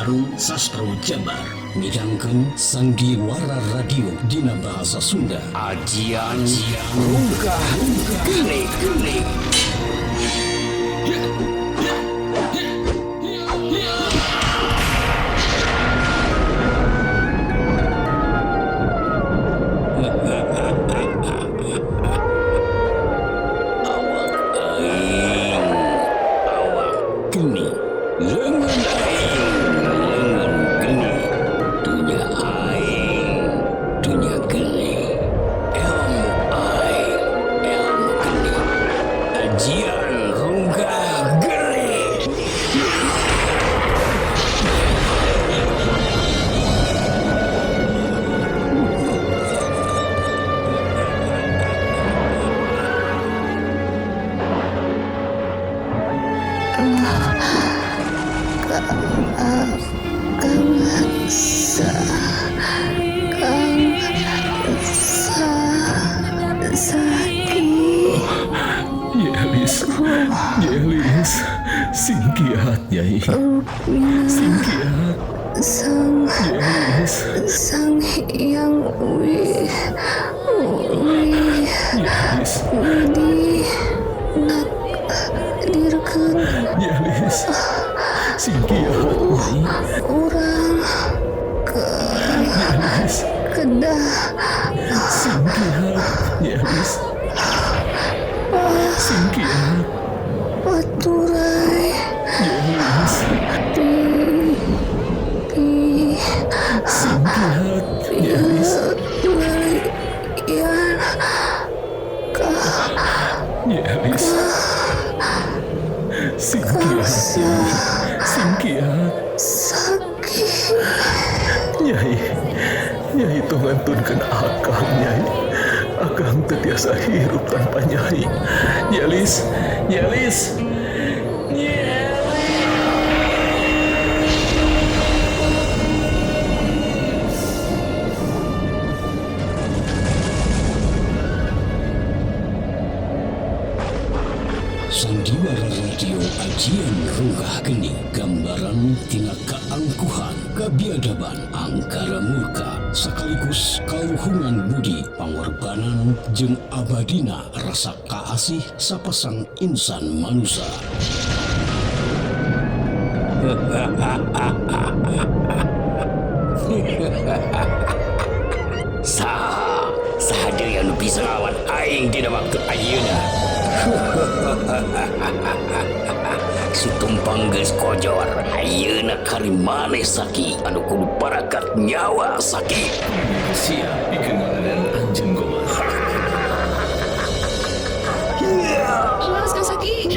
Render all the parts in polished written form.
sareng Sastro Jabar midangkeun Sandiwara Radio dina bahasa Sunda. Ajian Runggah Geuning. Yelis, singkiat Nyai. Singkiat. Sang Hyang Yelis. Widi nak dirkeun Yelis, singkiat Nyai. urang Yelis, kedah singkiat Yelis. Singkiat. Baturai Yelis, singkiat Yelis. Yan Yelis, singkiat. Singkiat. sakit Nyai tong ngantunkeun akang Nyai. Akang teu tiasa hirup tanpa Nyai. Yelis. Sandiwara Radio Ajian Runggah Geuning, gambaran tina kaangkuhan, kabiadaban, angkara murka, sekaligus kaluhungan budi, pangorbanan jeung abadina rasa kaasih sapasang insan manusia. Saha deui anu bisa nglawan aing dina waktu ayeuna. Situmpang geus kojor, ayeuna kari maneh saki anu kudu parakat nyawa saki. Siap pikeun dan anjeun goma. Awas Kasaki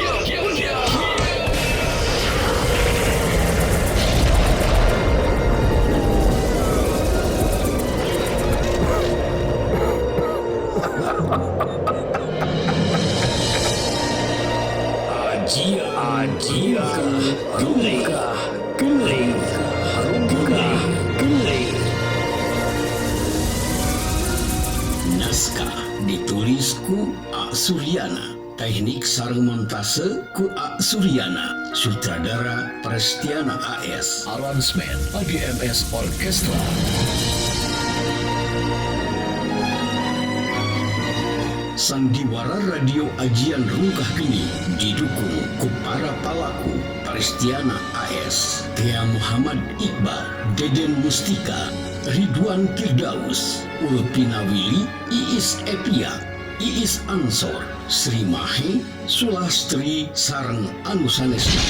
Runggah Geuning. Naskah ditulis ku A. Suryana, teknik sareng montase ku A. Suryana, sutradara Prestiana AS, aransemen ADMS Orkestra. Sandiwara Radio Ajian Runggah Geuning didukung ku para palaku Prestiana AS, Tia Muhammad Iqbal, Deden Mustika, Ridwan Firdaus, Ulpina Willy, Iis Epia, Iis Ansor, Sri Mahe, Sulastri sareng anu sanesna.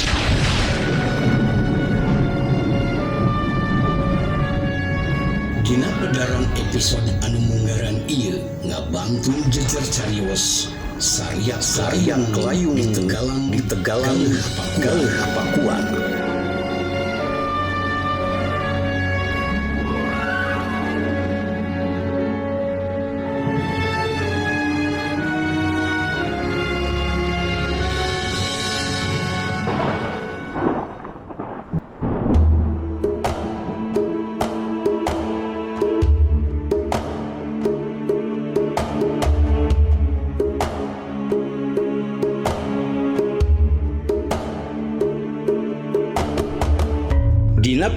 Dina edaran episode anu munggaran ieu ngabangtung jejer carios sariak kelayung di Tegalan Galeuh Pakuan.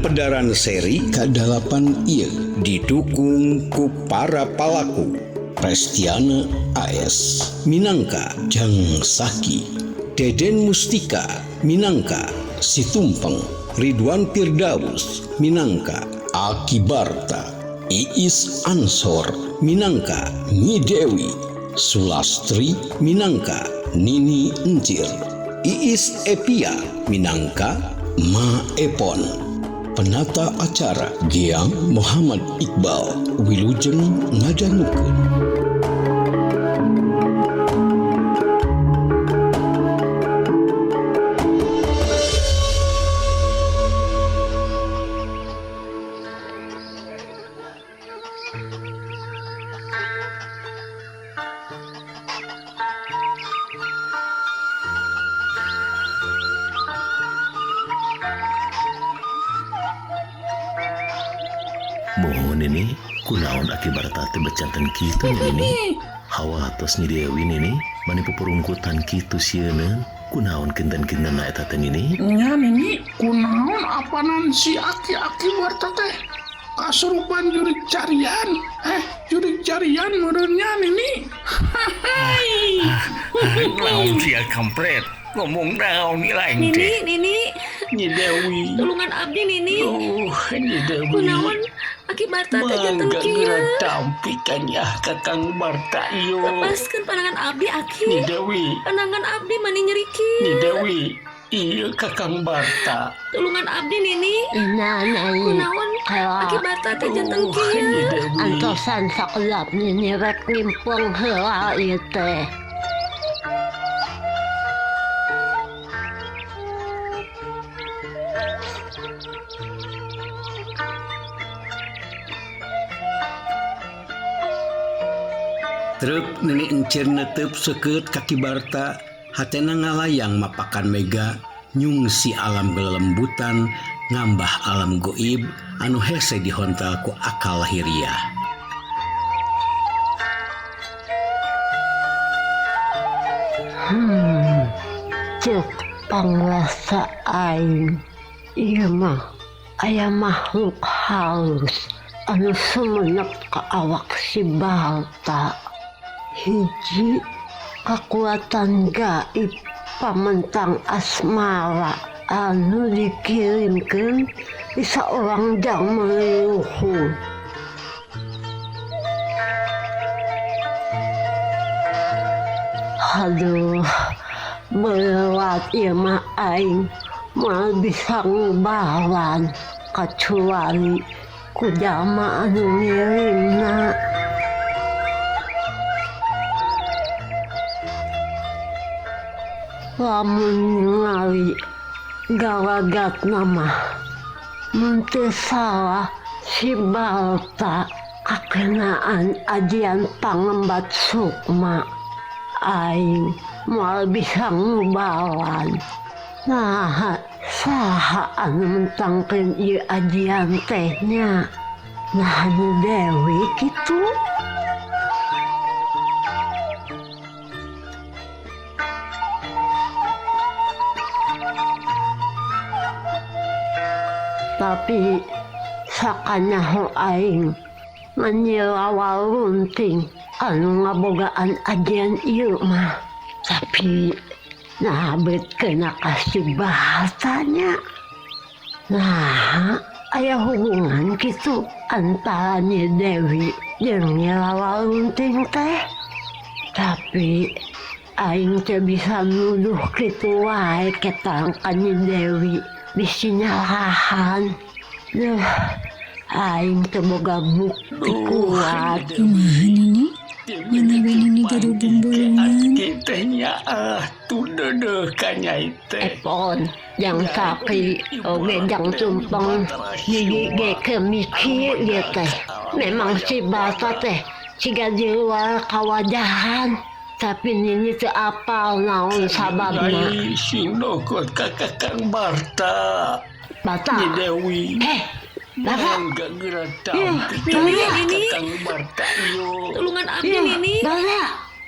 Pedaran seri ke-8 ieu didukung ku para palaku Prestiana AS minangka Jang Saki, Deden Mustika minangka Si Tumpeng, Ridwan Firdaus minangka Aki Barta, Iis Ansor minangka Nyi Dewi, Sulastri minangka Nini Encir, Iis Epia minangka Ma Epon. Penata acara Giang Muhammad Iqbal, Wilujeng ngadangukeun. Mohon ini kunaon akibat tati becantan kitu ini. Hawatos Nyi Dewi ini mani pupurungkutan kitu sieuna kunaon kinten-kinten na eta teh ini. Nya nini kunaon apanan si aki-aki warta teh kasurupan jurik carian menurutnya nini. Naon sia kampret ngomong naon ni lain teh. Nini, Nyi Dewi, tulungan abdi Nini. Nyi Dewi, Kunaon akibat teh janten mangga kieu. geura dampi kan ya Kakang Barta ieu. Lepaskeun panangan abdi Nyi Aki. Dewi, Panangan abdi mani nyeri Nyi kieu. Dewi, ieu Kakang Barta. Tulungan abdi Nini. Nani, Kunaon akibat teh janten Nyi kieu. Dewi, antosan sakelap nini rek nimpung heula ieu teh. Truk nenek encir netep seukeut kaki Barta, hatena ngalayang mapakan mega, nyung si alam gelembutan, ngambah alam goib, anu hese dihontal ku akal lahiriah. Cek pangrasa aing. Ieu mah aya makhluk halus anu sumenep ka awak si Balta. Hiji kekuatan gaib pamentang asmara anu dikirimkeun di saorang jang meliuhur. Aduh, melewat ieu mah aing moal bisa ngubawan kecuali ku jalma anu ngirimna. Lamun ningali galagatna mah mun teu salah si Balta kakenaan ajian pangembat sukma. Aing moal bisa ngubawan. Nah, saha anu mentangkeun ieu ajian tehnya? Nah, Nyi Dewi kitu. Tapi sakanyaho aing menyelawa runting anu ngabogaan ajian ieu mah. Tapi nah bet kena kasih bahasanya. Nah, aya hubungan gitu antara Nyi Dewi jeung nyelawa runting teh. Tapi aing teh bisa nuduh kitu wae ketang ka Nyi Dewi bisi nyalahan. Duh, aing teu boga bukti kuat. Kumaha Nini? Manawe Nini gaduh bumbulungan. Kitanya tuh dedeh kanyai teh. Epon, jang Saki, oge jang Tumpeng, gigi ge kemikir ieu teh. Memang si Balta teh siga di luar kawajahan. Tapi Nini teu apal naon sababna. Ai sinokot Kakang Barta. Balta, Nyi Dewi. Balta, Mangga geura dampi Nini, ka Nini. Kakang Barta ieu. Tulungan abdi iya, Nini. Balta,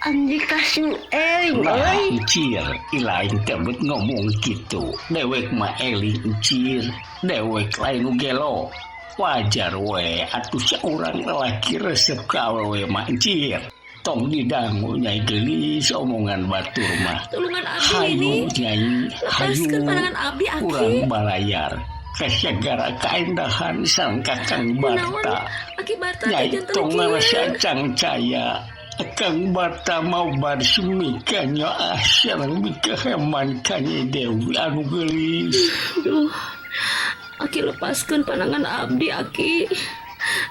Andi kasih eling Nah, euy. Cir, ilain tebet ngomong gitu. Dewek mah eling Cir, dewek lain nu gelo. Wajar we, atuh saurang lelaki resep ka awewe mah Cir. Tong didangu nyai gelis omongan batur mah. Tulungan abdi Hayu ini. nyai, hayu. Lepaskan pandangan abdi Aki. Kurang balayar. Kasagara kaendahan sang kakang Barta. Aki Barta Nyai jantan tong kieu. ngarasa cangcaya. Kang Barta mau barsumi kanyo asal mika heman kanyi Dewi anu gelis. Duh, Aki lepaskan pandangan abdi Aki.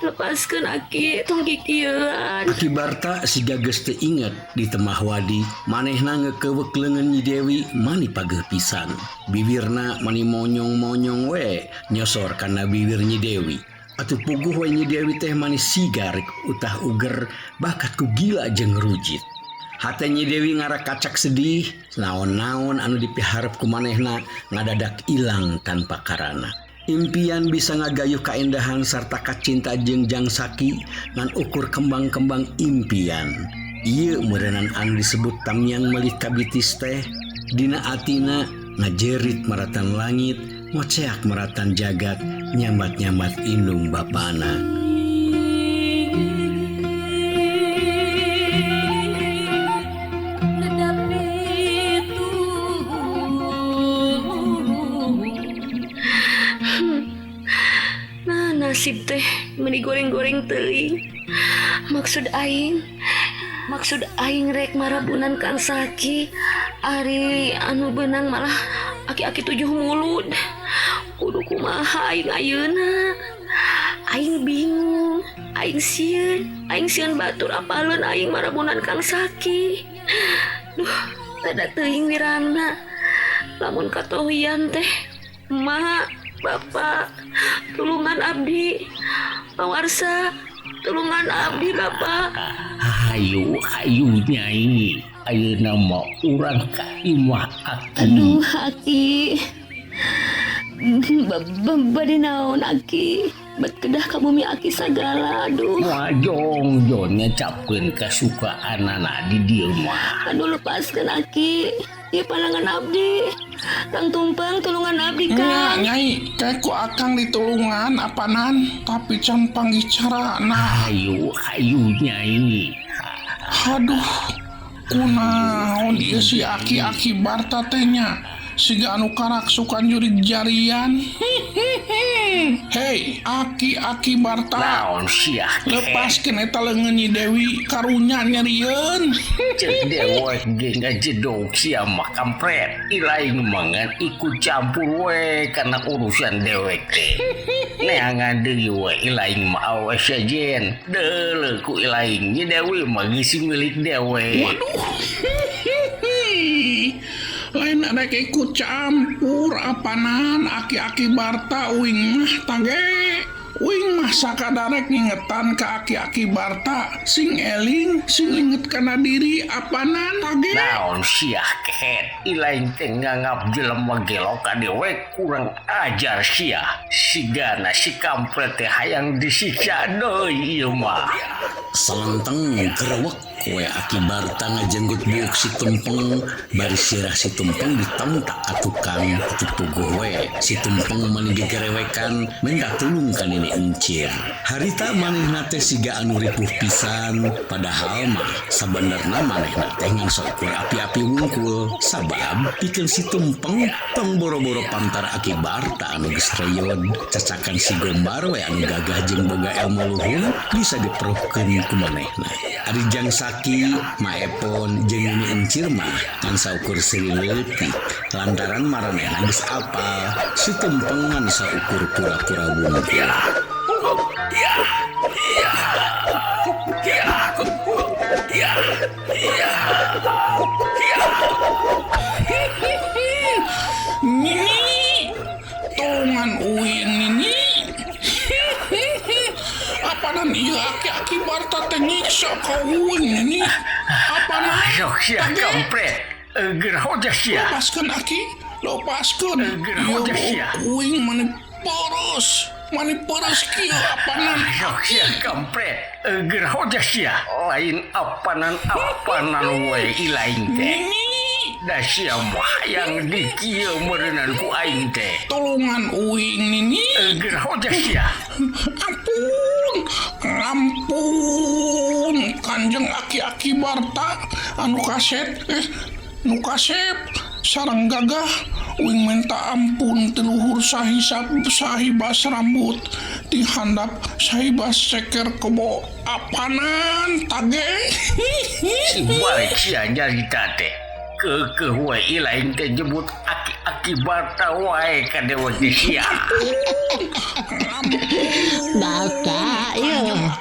Lepaskan Aki, tong kikieuan. Aki Barta si gages teu inget di temah wadi manehna ngekewek leungeun Nyi Dewi mani pageuh pisan. Bibirna mani monyong-monyong we nyosor kana bibir Nyi Dewi. Atuh puguh we Nyi Dewi teh mani sigar utah uger bakat ku gila jeung rujit. Hate Nyi Dewi ngarakacak sedih, naon-naon anu dipiharep ku manehna ngadadak ilang tanpa karana. Impian bisa ngagayuh kaendahan sarta kacinta jeung Jang Saki ngan ukur kembang-kembang impian. Ieu meureunnan anu disebut tamiang meulih kabitis teh dina atina ngajerit maratan langit, ngoceak maratan jagat, nyambat-nyambat indung bapana. Nah, nasib teh meni goreng-goreng teuing. Maksud aing rek marabunan Kang Saki. Ari anu beunang malah aki-aki 7 mulut. Kudu kumaha aing ayeuna? Aing bingung. Aing sieun batur apaleun aing marabunan Kang Saki. Duh, tada teuing wirangna. Lamun katohian teh, mak, bapak, tulungan abdi. Pawarsa, tulungan abdi bapak. Hayu nyai. Ayeuna mah urang ka imah Aki. Aduh, Aki. Bade naon Aki? Bet kedah ka bumi Aki sagala. Aduh. Wajong nyecapkeun kasukaanana di dieu mah. Aduh, lepaskan Aki. Ieu pandangan abdi. Kang Tumpeng tulungan abdi Kang. Nyai, teh ku akang ditulungan apanan, tapi can panggih carana. Hayu nyai. Aduh, kunaon ieu si Aki Barta teh nya? Siga anu karaksukan jurig jarian. Hei, Aki Barta. Naon sia? Lepaskeun eta leungeun Nyi Dewi karunya nyarieun. Cek dewek ge ngajedog sia mah kampret. Ilaing mangan ikut campur we kana urusan dewek teh. Neangan deui we ilaing mah awe sajen. Deuleu ku ilaing Nyi Dewi mah geus milik dewek. Lain ada ikut campur apanan Aki Barta uing mah tage. Uing mah sakadarek ngingetan ka Aki Barta sing eling sing inget kana diri apanan tage. Naon sia kehet ilaing teh nganggap jelema gelo ka dewek kurang ajar sia. Sigana si kampret teh hayang disiksa deui ieu mah. Salenteng kerewek we Aki Barta ngajenggut buuk si Tumpeng bari sirah si Tumpeng ditontak ka tukang puguh we. Si Tumpeng mani digerewekan minta tulung ka nini encir. Harita manehna teh siga anu ripuh pisan, padahal mah sabenerna manehna teh ngan sok api-api wungkul. Sabab pikeun si Tumpeng tong boro-boro pantar Aki Barta anu geus reyon. Cacakan si Gombar we anu gagah jeung boga ilmu luhur bisa diperuhkeun ku manehna. Ari Jang Saki, Maepon, jeung Nini Encir mah ngan saukur seri leutik. Lantaran maranehna geus apal, si Tumpeng ngan saukur pura-pura wungkul. Nini, tulungan uing Nini. Apanan ieu Aki Barta teh nyiksa ka uing Nini. Apanan? Ayo sia kampret. Eugeur hoja sia. Lepaskeun Aki, lepaskeun. Eugeur hoja sia. Uing mana poros. mani peres kieu apanan Yok sia kampret. Gerhoja sia. Lain apanan we ilaing teh. Da sia mah yang di kieu meureunnan ku aing teh. tolongan uing nini Gerhoja sia. ampun kanjeng aki-aki Barta anu kasep sareng gagah uing minta ampun tiluhur sahibas rambut dihandap sahibas ceker kebo apanan tage Balik sia nyarita teh. Kekeh we ilaing teh jebut aki-aki Barta wae ka dewa sia. Bata,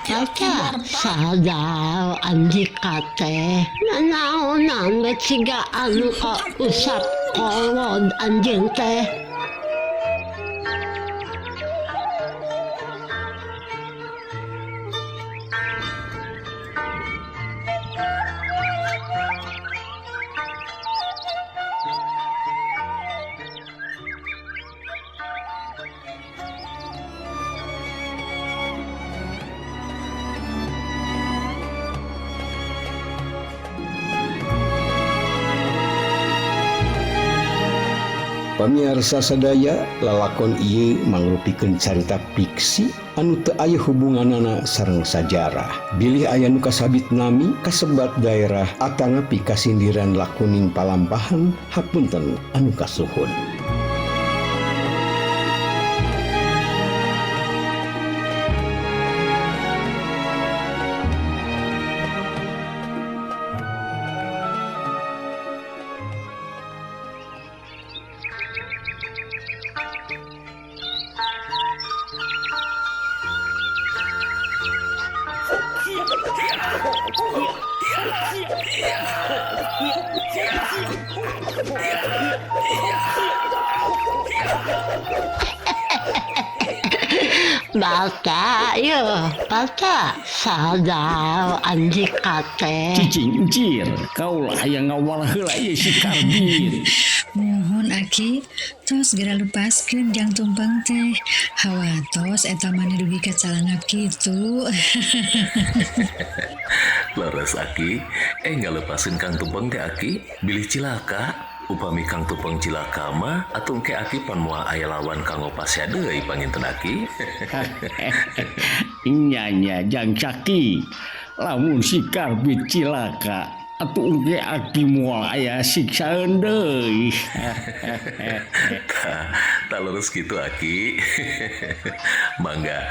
baca sadar andika teh nanaonan we ciga anu usap kolod anjeun teh. Pamirsa sadaya, lalakon ieu mangrupikeun carita fiksi anu teu aya hubunganana sareng sajarah. Bilih aya nu kasabit nami kasebat daerah atanapi kasindiran lakoning palampahan hapunten anu kasuhun. Baca sadar andika teh. Cicing encir, kaulah yang ngawal heula ieu si Karbit. Mohon Aki, tos segera lepaskeun Jang Tumpeng teh. Hawatos eta mane dugi kacalangap kitu. Laras Aki, enggak lepasin Kang Tumpeng teh Aki, bilih cilaka. Upami Kang Tumpeng cilaka mah atuh ke Aki pan moal aya lawan kanggo pasea deui panginten Aki. Nya Jang Caki, lamun si Karbit cilaka atuh engke Aki moal aya siksaeun deui. Tak lurus gitu Aki. Mangga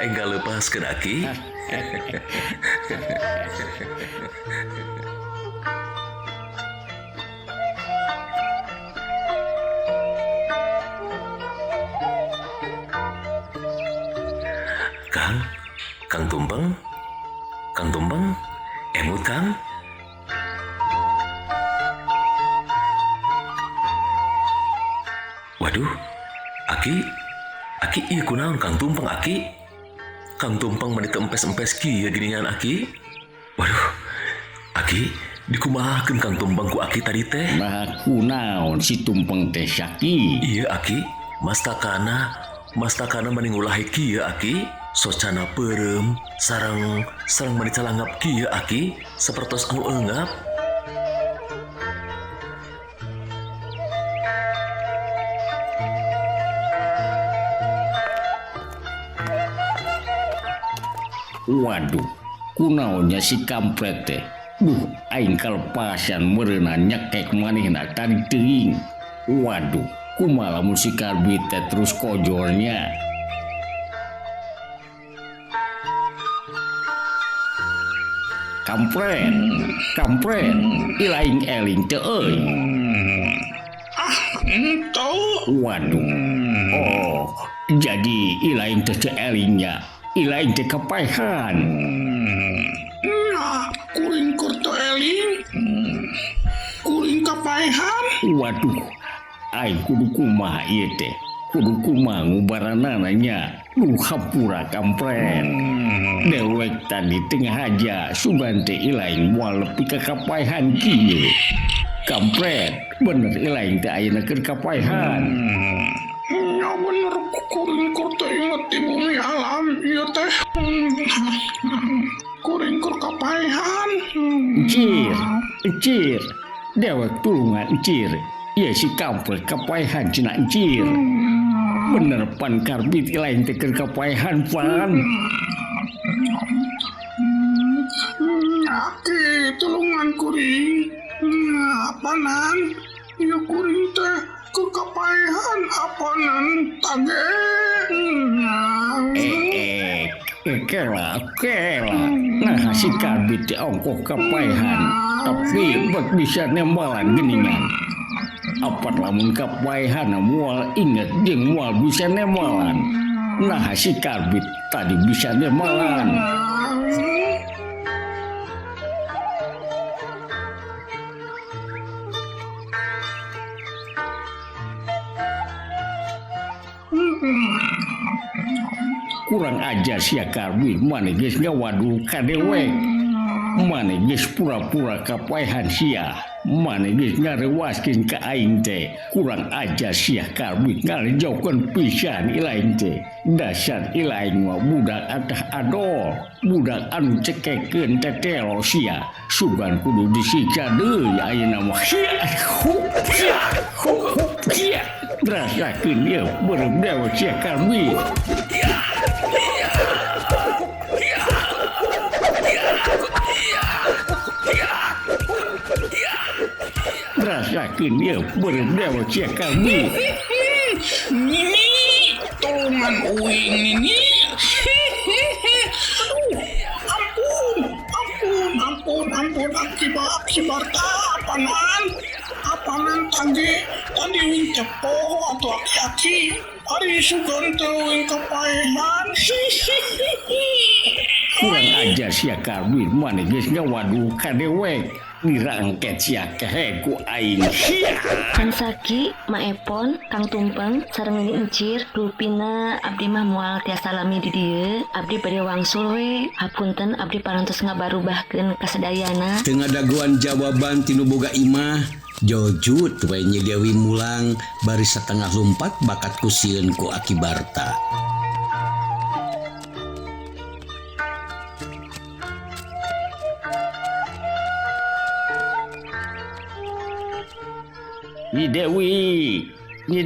enggak lepaskeun Aki. Kang Tumpeng, emut Kang. Waduh, Aki ieu kunaon Kang Tumpeng Aki? Kang Tumpeng meni teu empes-empes kieu geuningan Aki. Waduh, Aki dikumahakeun Kang Tumpeng ku Aki tadi teh? Nah kunaon si Tumpeng teh Syaki? Iya Aki, mastakana meni ngulahi kieu Aki. Socana peurem sareng meni calangap kieu Aki, sapertos anu eungap. Waduh, kunaonnya si kampret teh. Duh, aing kalepasan meureunna nyekek manehna tadi teuing. Waduh, kumaha lamun si Karbit teh terus kojornya. Kampret, ilaing eling teu euy. ento Waduh, oh, jadi ilaing teh elingnya, ilaing teh kepaehan. nah kuring kurto eling kuring kapaehan Waduh, aing kudu kumaha ieu teh? Kudu kumaha ngubaranana nya? Duh hampura kampret. Dewek tadi tengah aja sugan teh ilaing moal lepi ka kapaehan kieu. Kampret, bener ilaing teh ayeuna keur kapaehan. ya bener kuringkur teh inget di bumi alam ieu teh. Kuringkur kapaehan. Encir, dewek tulungan encir. Iya si kampret kapaehan cina encir. Bener pan karbit lain teh keur kapaehan pan. Aki tulungan kuring. Apanan? Ieu kuring teh keur kapaehan apanan tage. Kela. Nah si karbit teh ongkoh kapaehan. Tapi buat bisa nembalan geningan. Apat lamun kapaehan mual inget jeung mual bisa nemalan. Nah si karbit tadi bisa nemalan. Kurang ajar sia karbit mana geus ngawadu ka dewek. Mana geus pura-pura kapaehan sia. Mana geus ngarewaskeun ka aing teh. Kurang ajar sia karbit ngarejaukeun pisan ilaing teh. Dasar ilaing mah budak atah adol. Budak anu cekekeun tetelo sia. Sugan kudu disiksa deui ayeuna mah. Rasakeun ieu beureudewa sia karbit. Rasakeun ieu beureudewa sia karbit. Nini, tulungan uing Nini. Ampun, akibarta apanan tadi uing cepo atau aki-aki. Ari sugan teh uing kapaehan. Kurang ajar sia karbit mana geus ngawadu ka dewek. Dirangket sia kehe ku aing. Kang Saki, Ma Epon, Kang Tumpeng, sareng Nini Encir, Dulpina, abdi mah moal tiasa lami di dieu. Abdi bade wangsul we. Hapunten abdi parantos ngabarubahkeun kasadayana. Teu ngadaguan jawaban tinu boga imah. Jojut we Nyi Dewi mulang bari satengah lompat bakat kusieun ku Aki Barta. Nyi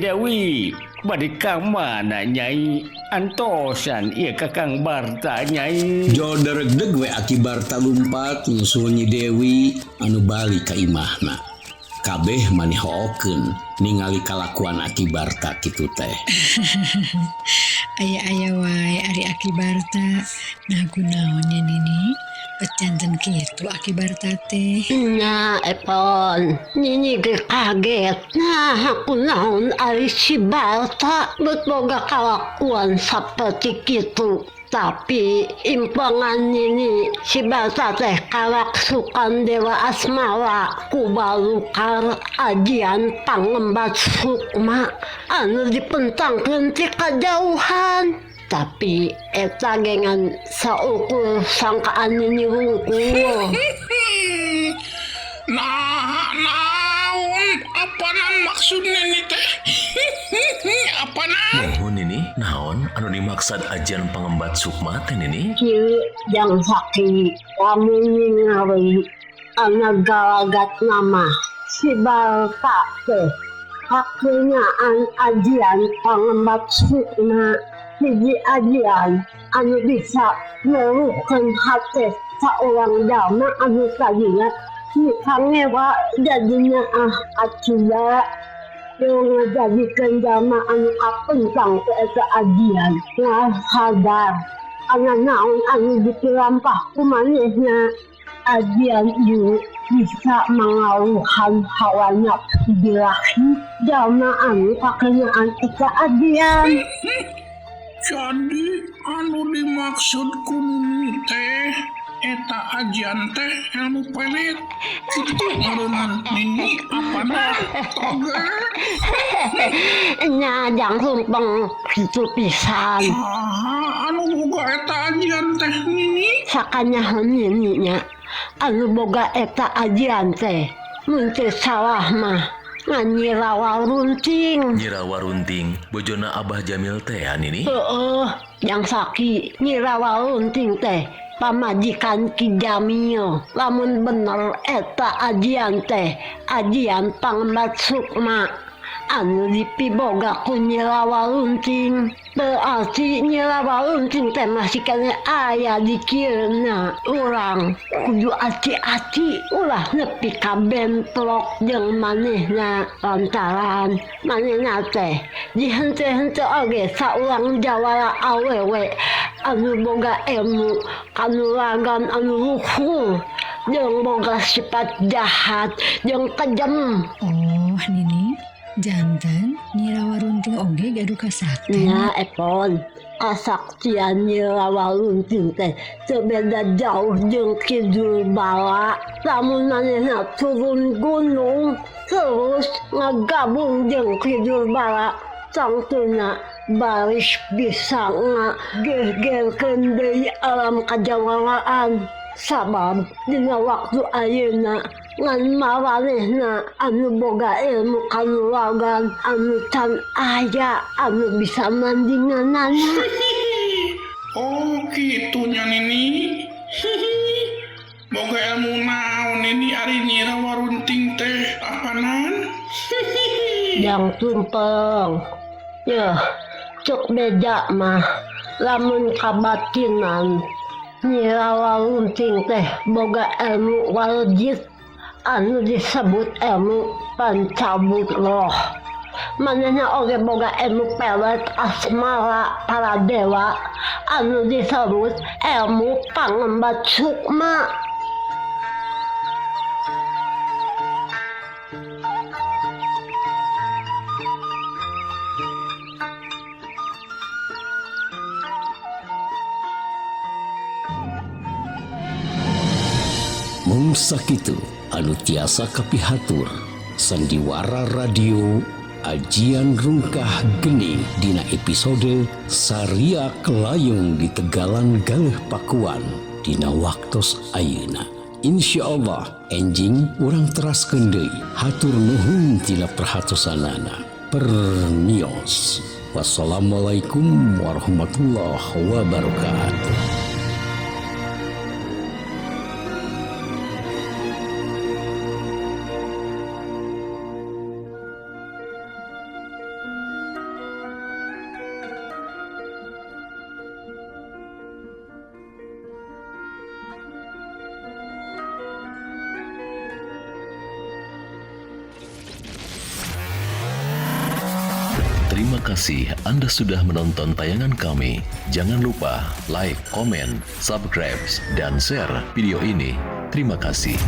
Dewi, bade ka mana Nyai? Antosan ieu ka Kang Barta Nyai. Jo deregdeg we Aki Barta lumpat nyusul Nyi Dewi anu bali ka imahna. Kabeh maneh hookeun ningali kalakuan Aki Barta kitu teh. Aya wae ari Aki Barta. Nah kunaonnya Nini? Pecanten kitu Aki Barta teh. Nya Epon, Nini ge kaget. Nah aku naon ari si Barta bet boga kalakuan saperti kitu. Tapi impangan Nini si Barta teh kalaksukan Dewa Asmara ku balukar ajian pangembat sukma anu dipentangkeun ti kajauhan. Tapi eta gengan saukur sangkaan Nini wungkul. Naon apanan maksud Nini teh? Apanan? Mohon ini naon anu dimaksud ajian pangembat sukma teh Nini? Kieu Jang Saki kami ningali anak galagat nama si Barta teh hakeunaan ajian pangembat sukma. Hiji ajian anu bisa meruhkeun hate saurang jalma anu tadinya kangewa jadinya acia yang ngajadikeun jalma anu kapentang ke eta ajian sadar ana naon anu dipirampah ku manehna. Ajian ieu bisa mangawuhan hawa nafsu birahi jalma anu kakenaan eta ajian. Jadi anu dimaksud ku Nini teh eta ajian teh anu pelit. Kitu ngaranna Nini apanan? Toge. Nya Jang Tumpeng kitu pisan. Anu boga eta ajian teh Nini? Sakanyaho Nini nya anu boga eta ajian teh mun teu salah mah nganyirawa runting. Nyirawa runting bojona Abah Jamil teh nini. Yang saki nyirawa runting teh pamajikan Ki Jamil. Lamun bener eta ajian teh ajian Pangbat Sukma anu dipiboga ku nyirawa runting. Berarti nyirawa runting teh masih kena aya di kieuna urang kudu hati-hati ulah nepi ka bentrok jeung manehna lantaran manehna teh dihente-hente oge saurang jawara awewe anu boga ilmu kanuragan anu luhur jeung boga sifat jahat jeung kejem. Oh, Nini, jantan nyirawa runting oge gaduh kasakti. Ya, Epon, kasaktian nyirawa runting teh sebeda jauh jeung Kidul Bala. Lamun manehna turun gunung terus ngagabung jeung Kidul Bala, sangtuna baris bisa ngagehgerkeun deui alam kajawaraan. Sabab dina waktu ayeuna ngan maranehna anu boga ilmu kanuragan anu can aya anu bisa mandinganana. Oh gitunya Nini. Boga ilmu naon ini ari nyirawa runting teh apanan? Yang tumpeng. Ya, cuk beja mah lamun kabatinan nyirawa runting teh boga ilmu wajib anu disebut ilmu pancabut roh. Manehna oge boga ilmu pelet asmara para dewa anu disebut ilmu Pangbat Sukma. Mung sakitu anu tiasa kapihatur sandiwara radio ajian rungkah geni dina episode Saria Kelayung di Tegalan Galeh Pakuan dina waktos ayeuna. Insyaallah enjing urang teraskeun deui. Hatur nuhun tina perhatosanana. Pernios. Wassalamualaikum warahmatullahi wabarakatuh. Terima kasih Anda sudah menonton tayangan kami. Jangan lupa like, komen, subscribe, dan share video ini. Terima kasih.